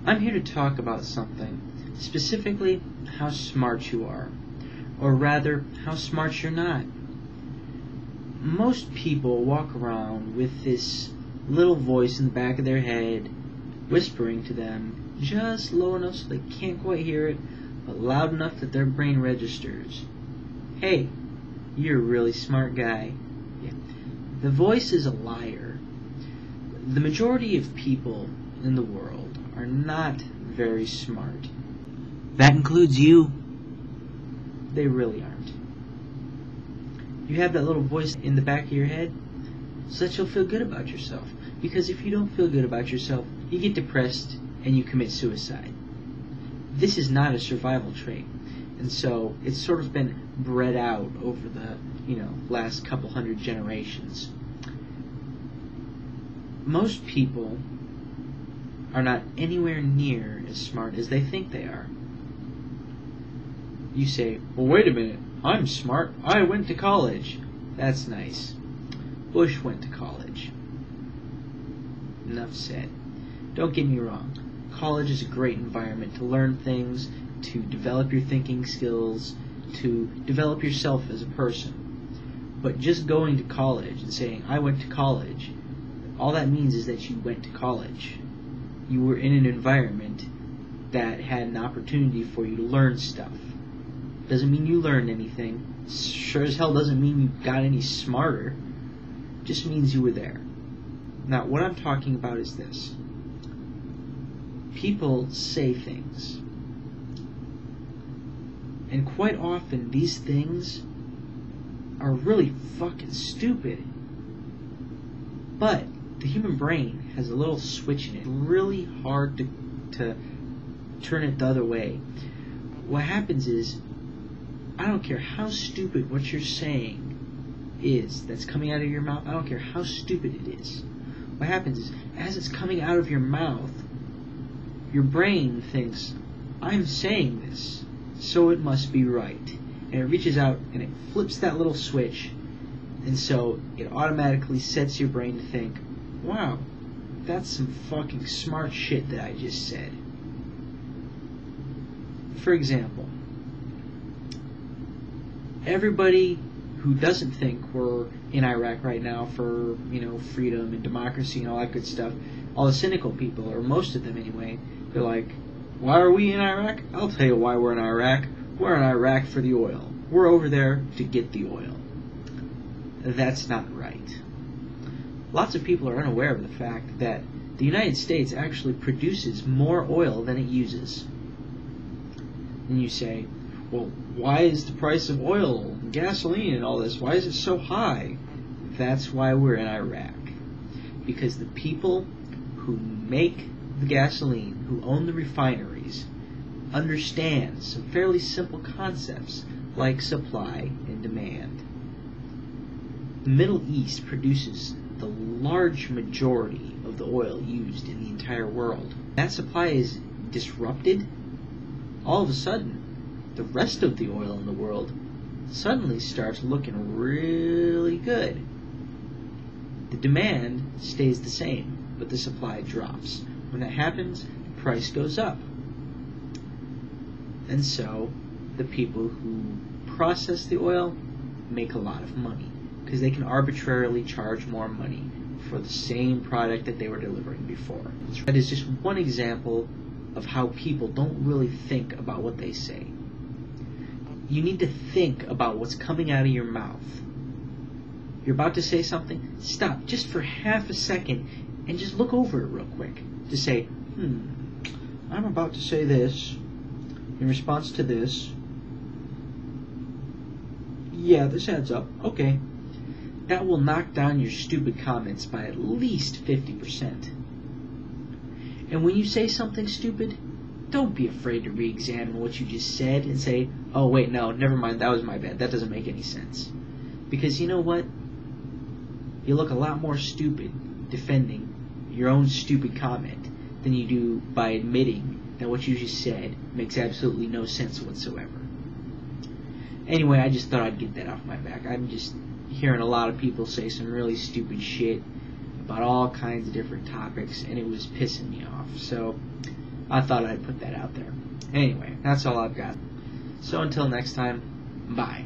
I'm here to talk about something, specifically how smart you are, or rather, how smart you're not. Most people walk around with this little voice in the back of their head whispering to them just low enough so they can't quite hear it, but loud enough that their brain registers. Hey, you're a really smart guy. Yeah. The voice is a liar. The majority of people in the world are not very smart. That includes you. They really aren't. You have that little voice in the back of your head so that you'll feel good about yourself. Because if you don't feel good about yourself, you get depressed and you commit suicide. This is not a survival trait. And so it's sort of been bred out over the, last couple hundred generations. Most people are not anywhere near as smart as they think they are. You say, well, wait a minute, I'm smart. I went to college. That's nice. Bush went to college. Enough said. Don't get me wrong. College is a great environment to learn things, to develop your thinking skills, to develop yourself as a person. But just going to college and saying, I went to college, all that means is that you went to college. You were in an environment that had an opportunity for you to learn stuff. Doesn't mean you learned anything. Sure as hell doesn't mean you got any smarter. Just means you were there. Now, what I'm talking about is this. People say things. And quite often, these things are really fucking stupid. But the human brain has a little switch in it. It's really hard to turn it the other way. What happens is, I don't care how stupid what you're saying is that's coming out of your mouth. I don't care how stupid it is. What happens is, as it's coming out of your mouth, your brain thinks, I'm saying this, so it must be right. And it reaches out and it flips that little switch, and so it automatically sets your brain to think, wow, that's some fucking smart shit that I just said. For example, everybody who doesn't think we're in Iraq right now for, freedom and democracy and all that good stuff, all the cynical people, or most of them anyway, they're like, why are we in Iraq? I'll tell you why we're in Iraq. We're in Iraq for the oil. We're over there to get the oil. That's not right. Lots of people are unaware of the fact that the United States actually produces more oil than it uses. And you say, well, why is the price of oil and gasoline and all this, why is it so high? That's why we're in Iraq. Because the people who make the gasoline, who own the refineries, understand some fairly simple concepts like supply and demand. The Middle East produces the large majority of the oil used in the entire world. That supply is disrupted. All of a sudden, the rest of the oil in the world suddenly starts looking really good. The demand stays the same, but the supply drops. When that happens, the price goes up. And so, the people who process the oil make a lot of money, because they can arbitrarily charge more money for the same product that they were delivering before. That is just one example of how people don't really think about what they say. You need to think about what's coming out of your mouth. You're about to say something, stop just for half a second and just look over it real quick. To say, I'm about to say this in response to this. Yeah, this adds up. Okay. That will knock down your stupid comments by at least 50%. And when you say something stupid, don't be afraid to re-examine what you just said and say, oh wait, no, never mind, that was my bad. That doesn't make any sense. Because you know what? You look a lot more stupid defending your own stupid comment than you do by admitting that what you just said makes absolutely no sense whatsoever. Anyway, I just thought I'd get that off my back. I'm just hearing a lot of people say some really stupid shit about all kinds of different topics, and it was pissing me off. So I thought I'd put that out there. Anyway, that's all I've got. So until next time, bye.